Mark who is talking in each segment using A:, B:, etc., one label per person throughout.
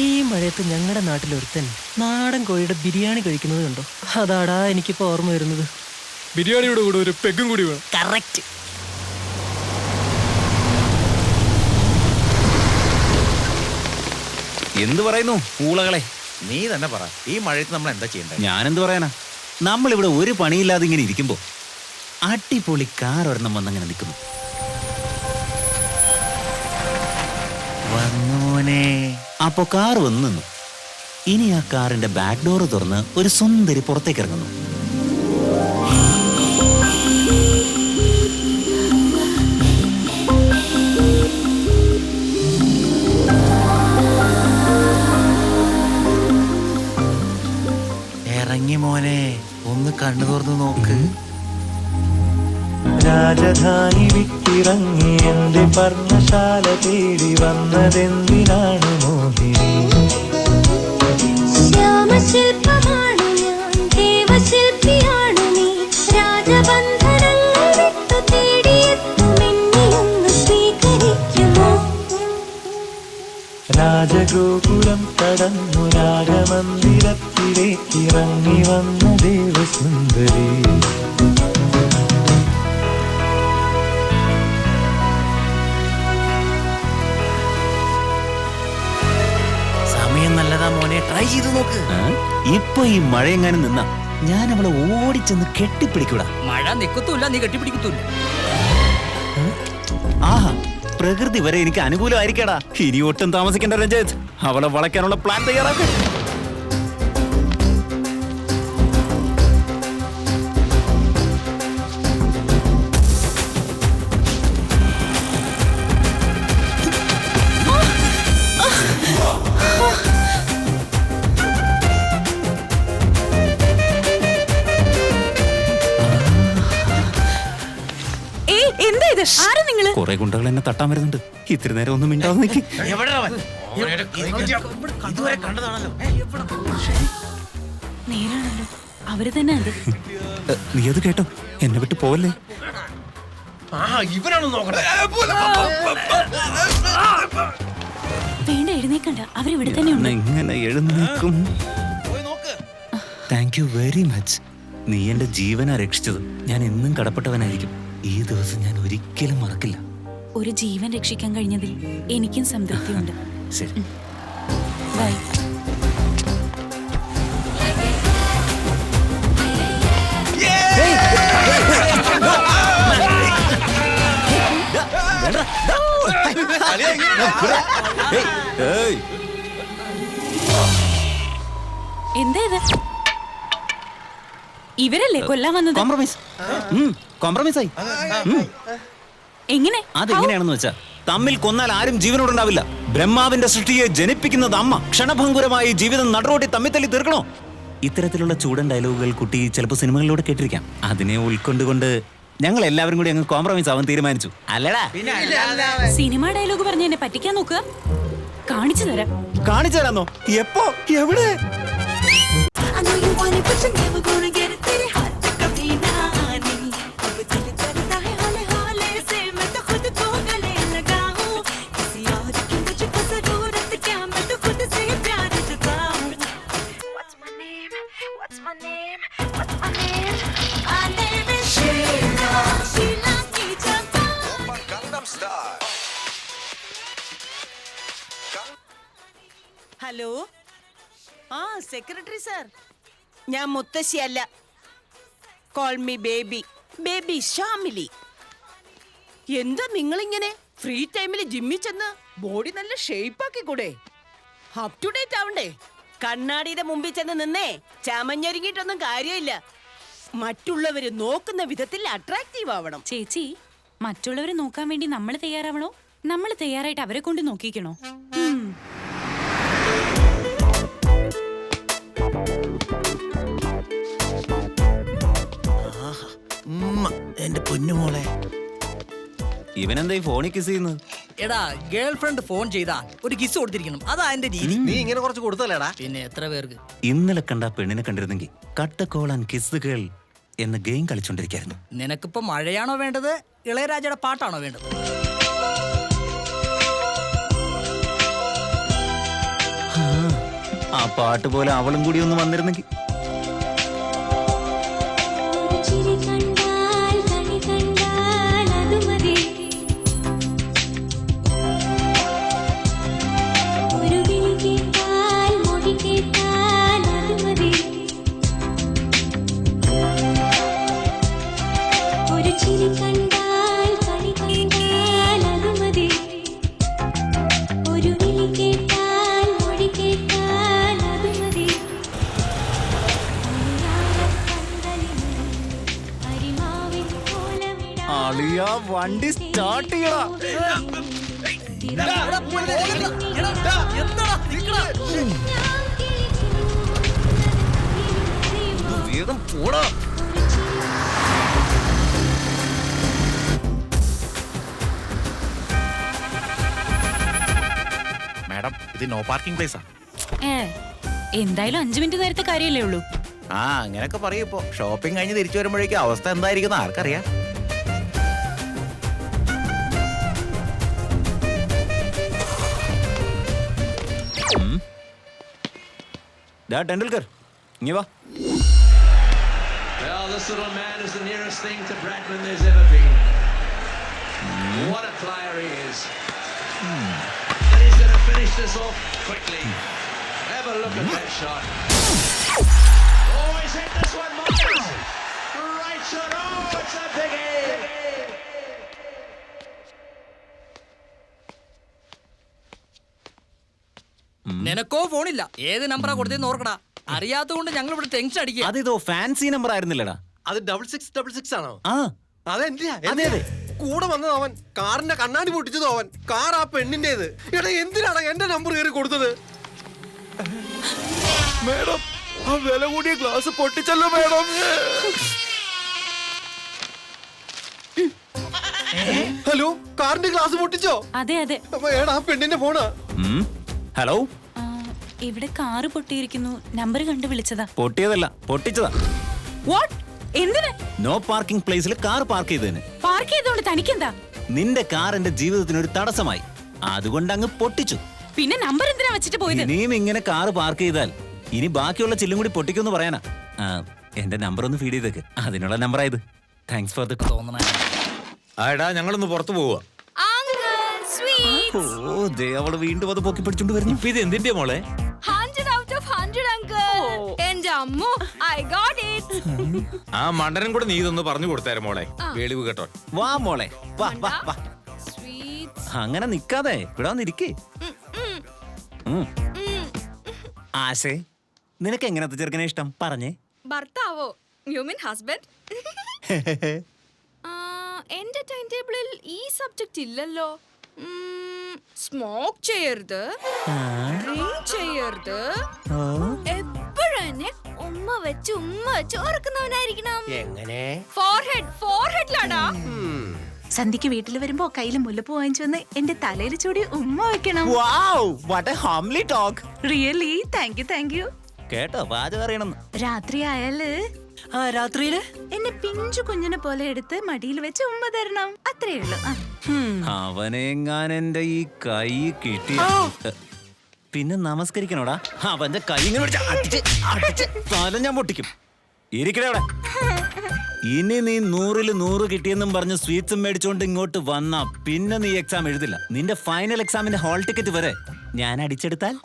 A: ഈ മഴയത്ത് ഞങ്ങളുടെ നാട്ടിലൊരുത്തൻ നാടൻ കോഴിയുടെ ബിരിയാണി കഴിക്കുന്നത് കണ്ടോ? അതാടാ എനിക്കിപ്പോ ഓർമ്മ വരുന്നത്.
B: ബിരിയാണിയുടെ കൂടെ ഒരു പെഗും കൂടി വേണം.
A: കറക്റ്റ്.
C: എന്ത് പറയുന്നു പൂളകളെ?
D: നീ തന്നെ പറ, ഈ മഴയത്ത് നമ്മൾ എന്താ ചെയ്യണ്ടേ?
C: ഞാനെന്ത് പറയാനാ, നമ്മളിവിടെ ഒരു പണിയില്ലാതെ ഇങ്ങനെ ഇരിക്കുമ്പോ അടിപൊളി കാർ ഒരെണ്ണം വന്നങ്ങനെ നിൽക്കുന്നു.
D: വന്നോനെ.
C: അപ്പോ കാർ വന്നു നിന്നു. ഇനി ആ കാറിന്റെ ബാക്ക് ഡോർ തുറന്ന് ഒരു സുന്ദരി പുറത്തേക്ക് ഇറങ്ങുന്നു.
D: ഇറങ്ങി മോനെ, ഒന്ന് കണ്ണു തുറന്ന് നോക്ക്.
E: രാജധാനി വിട്ടിറങ്ങി എന്റെ പർണശാല തേടി വന്നതെന്തിനാണ് മോഹിനി?
F: ശ്യാമശില്പമാണ് ഞാൻ, ദേവശില്പിയാണ് നീ. രാജബന്ധനങ്ങൾ വിട്ടു തേടിയെത്തുമെന്നെയൊന്ന് സ്വീകരിക്കുമോ?
E: രാജഗോപുരം കടന്നു രാഗമന്ദിരത്തിലേക്ക് ഇറങ്ങി വന്ന ദേവസുന്ദരി.
D: സമയം നല്ലതാ മോനെ, ട്രൈ ചെയ്ത് നോക്ക്.
C: ഇപ്പൊ ഈ മഴയെങ്ങാനും നിന്നാ ഞാൻ അവളെ ഓടിച്ചെന്ന് കെട്ടിപ്പിടിക്കൂടാ.
G: മഴ നിക്കത്തൂല്ല, നീ കെട്ടിപ്പിടിക്കത്തൂല്ല.
C: ആഹാ, പ്രകൃതി വരെ എനിക്ക് അനുകൂലമായിരിക്കടാ. ഇനി ഒട്ടും താമസിക്കേണ്ട രഞ്ജിത്ത്, അവളെ വളയ്ക്കാനുള്ള പ്ലാൻ തയ്യാറാക്കുക. കുറെ ഗുണ്ടകൾ എന്നെ തട്ടാൻ വരുന്നുണ്ട്. ഇത്തിരി നേരം ഒന്നും മിണ്ടാതെ നിൽക്കി.
D: ഇതുവരെ കണ്ടതാണല്ലോ.
F: നേരാണല്ലോ, അവര് തന്നെ അത്.
C: നീ അത് കേട്ടോ, എന്നെ വിട്ട് പോവല്ലേ.
F: വേണ്ട, എഴുന്നേക്കണ്ട, അവരിവിടെ തന്നെ ഉണ്ട്.
C: എങ്ങനെ എഴുന്നേക്കും? Thank you very much. നീ എന്റെ ജീവനാ രക്ഷിച്ചത്. ഞാൻ എന്നും കടപ്പെട്ടവനായിരിക്കും. ഈ ദിവസം ഞാൻ ഒരിക്കലും മറക്കില്ല.
F: ഒരു ജീവൻ രക്ഷിക്കാൻ കഴിഞ്ഞതിൽ എനിക്കും സംതൃപ്തിയുണ്ട്.
C: ശരി,
F: ബൈ. എന്താ ഇത്? ഇവരല്ലേ കൊല്ലാൻ വന്നത്?
C: കോംപ്രമൈസ്. കോംപ്രമൈസ് ആയി.
F: എങ്ങനെ?
C: അതെങ്ങനെയാണെന്ന് വെച്ചാ, തമ്മിൽ കൊന്നാൽ ആരും ജീവനോടുണ്ടാവില്ല. ബ്രഹ്മാവിന്റെ സൃഷ്ടിയെ ജനിപ്പിക്കുന്നത് അമ്മ. ക്ഷണഭംഗുരമായി ജീവിതം നടുറോട്ടി തമ്മിൽ തല്ലി തീർക്കണോ? ഇത്തരത്തിലുള്ള ചൂടൻ ഡയലോഗുകൾ കുട്ടി ചിലപ്പോൾ സിനിമകളിലൂടെ കേട്ടിരിക്കാം. അതിനെ ഉൾക്കൊണ്ടുകൊണ്ട് ഞങ്ങൾ എല്ലാവരും കൂടി അങ്ങ് കോംപ്രമൈസ് ആവാൻ തീരുമാനിച്ചു. അല്ലടാ,
F: സിനിമ ഡയലോഗ് പറഞ്ഞ് എന്നെ പറ്റിക്കാൻ നോക്കുക. കാണിച്ചു തരാം.
C: കാണിച്ചു തരാന്നോ? എപ്പോ? എവിടെ?
H: ഹലോ, ആ സെക്രട്ടറി സാർ, ഞാൻ മുത്തശ്ശിയല്ല. Call me baby, baby Shamili. എന്താ നിങ്ങളിങ്ങനെ ഫ്രീ ടൈമിൽ ജിമ്മിൽ ചെന്ന് ബോഡി നല്ല ഷേപ്പാക്കി കൂടെ? അപ് ടു ഡേറ്റ് ആവണ്ടേ? കണ്ണാടിയുടെ മുമ്പിൽ ചെന്ന് നിന്നേ ചമഞ്ഞൊരുങ്ങിയിട്ടൊന്നും കാര്യമില്ല. മറ്റുള്ളവര് നോക്കുന്ന വിധത്തിൽ അട്രാക്റ്റീവ് ആവണം.
F: ചേച്ചി, മറ്റുള്ളവരെ നോക്കാൻ വേണ്ടി നമ്മൾ തയ്യാറാവണോ? നമ്മൾ തയ്യാറായിട്ട് അവരെ കൊണ്ട് നോക്കിക്കണോ?
D: എന്റെ പൊന്നുമോളെ,
C: ഇവനെന്താ ഈ ഫോണിൽ കിസ് ചെയ്യുന്നത്?
G: എടാ, ഗേൾ ഫ്രണ്ട് ഫോൺ ചെയ്താ ഒരു കിസ് കൊടുത്തിരിക്കണം. അതാ എന്റെ രീതി.
D: നീ ഇങ്ങനെ കുറച്ച് കൊടുത്തല്ലേടാ?
G: പിന്നെ എത്ര പേർക്ക്?
C: ഇന്നലെ കണ്ട പെണ്ണിനെ കണ്ടിരുന്നെങ്കിൽ കട്ട കോൾ ആൻഡ് കിസ് ഗേൾ എന്ന ഗെയിം കളിച്ചോണ്ടിരിക്കായിരുന്നു.
G: നിനക്കിപ്പോ മഴയാണോ വേണ്ടത്, ഇളയരാജയുടെ പാട്ടാണോ വേണ്ടത്?
C: ആ ആ പാട്ട് പോലെ അവളും കൂടി ഒന്ന് വന്നിരുന്നെങ്കിൽ. അളിയാ വണ്ടി സ്റ്റാർട്ട് ചെയ്യടാ. വേഗം പോടാ.
D: മാഡം ഇത് നോ പാർക്കിംഗ് പ്ലേസാ.
F: എന്തായാലും 5 മിനിറ്റ് നേരത്തെ കാര്യമല്ലേ ഉള്ളൂ.
D: ആ അങ്ങനെയൊക്കെ പറയും. ഇപ്പോ ഷോപ്പിംഗ് കഴിഞ്ഞ് തിരിച്ചു വരുമ്പോഴേക്കും അവസ്ഥ എന്തായിരിക്കും ആർക്കറിയാം.
C: ടെണ്ടുൽക്കർ ഇങ്ങ വാ.
I: Well, this little man is the nearest thing to Bradman there's ever been. What a player he is. And he's going to finish this off quickly. Have a look at that shot. Oh, he's hit this one, Marcus. Right shot. Oh, it's a biggie.
G: നിനക്കോ ഫോണില്ല. ഏത് നമ്പറാ കൊടുത്തേന്ന് ഓർക്കടാ. അറിയാത്തതുകൊണ്ട് ഞങ്ങൾ ഇവിടെ tension അടിക്കുക.
C: അതിതോ fancy number ആയിരുന്നില്ലടാ.
B: അത് 6666 ആണോ?
C: ആ
B: അതെന്തിനാ?
C: അതെ അതെ.
B: കൂടെ വന്നത് അവൻ. കാറിന്റെ കണ്ണാടി പൊട്ടിച്ചതോ അവൻ. കാർ ആ പെണ്ണിന്റേത്. എടാ എന്തിനാണ് എന്റെ നമ്പർ കയറി കൊടുത്തത്? മേഡം ആ വില കൂടിയ ഗ്ലാസ് പൊട്ടിച്ചല്ലോ മേഡം. ഹലോ, കാറിന്റെ ഗ്ലാസ് പൊട്ടിച്ചോ?
F: അതെ അതെ.
B: അപ്പൊ ഏടാ പെണ്ണിന്റെ ഫോണാ.
C: ഹലോ,
F: ഇവിടെ കാറ് പൊട്ടിയിരിക്കുന്നു. നമ്പർ കണ്ടു വിളിച്ചതാ.
C: പൊട്ടിയതല്ല, പൊട്ടിച്ചതാ.
F: വാട്ട്? എന്തിന്?
C: നോ പാർക്കിംഗ് പ്ലേസിൽ കാർ പാർക്ക് ചെയ്തതിന്.
F: പാർക്ക് ചെയ്തോണ്ട് തനിക്കെന്താ?
C: നിന്റെ കാർ എന്റെ ജീവിതത്തിന് ഒരു തടസ്സമായി, അതുകൊണ്ട് അങ്ങ് പൊട്ടിച്ചു.
F: പിന്നെ നമ്പർ എന്തിനാ വെച്ചിട്ട് പോയത്?
C: ഇനിയും ഇങ്ങനെ കാർ പാർക്ക് ചെയ്താൽ ഇനി ബാക്കിയുള്ള ചില്ലും കൂടി പൊട്ടിക്കുമെന്ന് പറയാനാ. എന്റെ നമ്പർ ഒന്ന് ഫീഡ് ചെയ്തേക്ക്. അതിനുള്ള നമ്പറായത്. താങ്ക്സ് ഫോർ ദ തോന്നണ.
D: ആടാ ഞങ്ങളൊന്ന് പുറത്തു പോവുക.
C: ഓ ദേ അവള് വീണ്ടും അത് പൊക്കി പിടിച്ചോണ്ട് വരുന്നു.
D: ഇപ്പൊ ഇത് എന്തിന്റെ മോളെ?
J: 100 out of 100 uncle. എന്റെ അമ്മോ, I got it.
D: ആ മണ്ടനും കൂടെ നീ ഇതൊന്ന് പറഞ്ഞു കൊടുത്തേരെ മോളെ. വെളിവ് കേട്ടോ.
C: വാ മോളെ, വാ വാ വാ.
J: Sweet.
C: അങ്ങനെ നിക്കാതെ ഇവിടെ വന്നിരിക്കേ. ആശേ, നിനക്ക് എങ്ങനത്തെ ചെറുക്കനെ ഇഷ്ടം പറഞ്ഞേ.
J: ഭർത്താവോ? You mean husband? എന്റെ ടൈം ടേബിളിൽ ഈ സബ്ജക്റ്റ് ഇല്ലല്ലോ. സ്മോക്ക് ചെയ്യരുത്, ഡ്രിങ്ക് ചെയ്യരുത്, എപ്പോഴെന്നെ ഉമ്മ വെച്ച് ഓർക്കുന്നവനായിരിക്കണം.
B: എങ്ങനെ?
J: ഫോർഹെഡിലാടാ.
F: സന്ധ്യക്ക് വീട്ടിൽ വരുമ്പോ കയ്യിൽ മുല്ലപ്പൂ വാങ്ങിച്ചു വന്ന് എന്റെ തലയിൽ ചൂടി ഉമ്മ വെക്കണം.
C: Wow, what a homely talk.
F: Really? Thank you.
C: കേട്ടോ, പാചകം അറിയണമെന്ന്.
F: രാത്രി ആയാല്
A: രാത്രിയില്
F: എന്നെ പിഞ്ചു കുഞ്ഞിനെ പോലെ എടുത്ത് മടിയിൽ വെച്ച് ഉമ്മ തരണം. അത്രേ ഉള്ളൂ.
C: അവനെങ്ങാൻ എന്റെ ഈ കൈ കിട്ടി പിന്നെ നമസ്കരിക്കണോടാ. അവന്റെ കൈ ഇങ്ങനെ പിടിച്ച് അടിച്ച് തല ഞാൻ പൊട്ടിക്കും. ഇരിക്കണേ അവിടെ. ഇനി നീ 100-ൽ 100 കിട്ടിയെന്നും പറഞ്ഞ് സ്വീറ്റ്സും മേടിച്ചോണ്ട് ഇങ്ങോട്ട് വന്നാ പിന്നെ നീ എക്സാം എഴുതില്ല. നിന്റെ ഫൈനൽ എക്സാമിന്റെ ഹാൾ ടിക്കറ്റ് വരെ ഞാൻ അടിച്ചെടുത്താൽ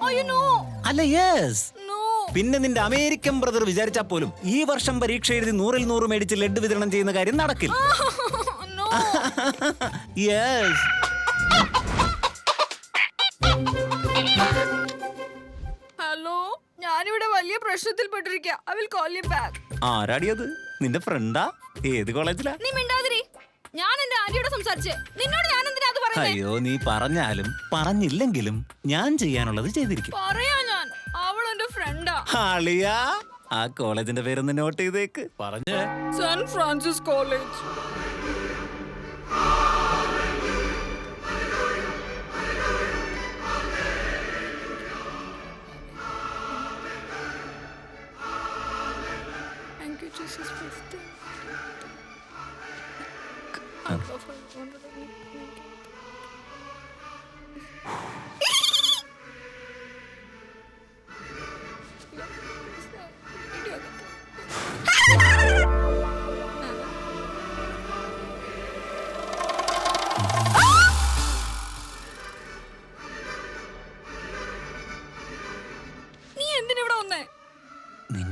C: അല്ല, യെസ്. പിന്നെ നിന്റെ അമേരിക്കൻ ബ്രദർ വിചാരിച്ചാൽ പോലും ഈ വർഷം പരീക്ഷ എഴുതി 100-ൽ 100 മേടിച്ച് ലഡ് വിതരണം ചെയ്യുന്ന കാര്യം നടക്കില്ല. യെസ്.
J: ഹലോ, ഞാനിവിടെ വലിയ പ്രശ്നത്തിൽ പെട്ടിരിക്കുക. I will call you back.
C: ആരാടിയത്? നിന്റെ ഫ്രണ്ടാ? ഏത് കോളേജിലാ?
J: നീ മിണ്ടാതിരി. ഞാൻ എന്റെ ആന്റിയോട് സംസാരിച്ചേ. നിന്നോട് ഞാൻ എന്തിനാ അത് പറയുന്നേ?
C: അയ്യോ, നീ പറഞ്ഞാലും പറഞ്ഞില്ലെങ്കിലും ഞാൻ ചെയ്യാനുള്ളത് ചെയ്തിരിക്കും.
J: പറയാ ഞാൻ. അവൾ എന്റെ ഫ്രണ്ടാ.
C: ഹാളിയാ, ആ കോളേജിന്റെ പേരൊന്ന് നോട്ട് ചെയ്തേക്ക്.
D: പറഞ്ഞേ.
J: Saint Francis college. Thank you, Jesus Christ.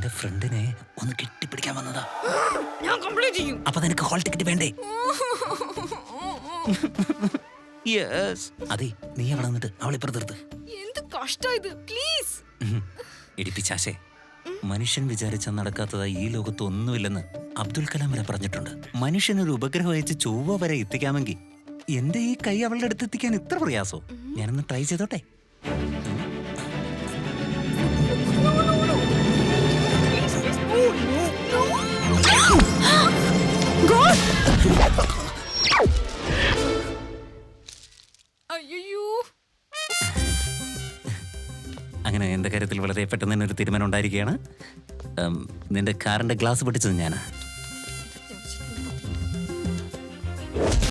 C: എന്റെ ഫ്രണ്ടിനെ ഒന്ന് കെട്ടിപ്പിടിക്കാൻ വന്നതാ.
J: ഞാൻ കംപ്ലീറ്റ് ചെയ്യും.
C: അപ്പൊ നിനക്ക് ഹോൾ ടിക്കറ്റ് വേണ്ടേ? അതെ, നീ അവിടെ നിന്നിട്ട് അവളിപ്പുറത്ത്.
J: എന്ത് കഷ്ടം ഇത്, പ്ലീസ്.
C: ഇടിപ്പിച്ചാശേ, മനുഷ്യൻ വിചാരിച്ച നടക്കാത്തതായി ഈ ലോകത്ത് ഒന്നുമില്ലെന്ന് അബ്ദുൽ കലാം വരെ പറഞ്ഞിട്ടുണ്ട്. മനുഷ്യനൊരു ഉപഗ്രഹം അയച്ച് ചൊവ്വ വരെ എത്തിക്കാമെങ്കിൽ എന്റെ ഈ കൈ അവളുടെ അടുത്ത് എത്തിക്കാൻ ഇത്ര പ്രയാസോ? ഞാനൊന്ന് ട്രൈ ചെയ്തോട്ടെ.
J: അയ്യോ,
C: അങ്ങനെ എന്റെ കാര്യത്തിൽ വളരെ പെട്ടെന്ന് തന്നെ ഒരു തീരുമാനം ഉണ്ടായിരിക്കുകയാണ്. നിന്റെ കാറിന്റെ ഗ്ലാസ് പൊട്ടിച്ചത് ഞാനാ.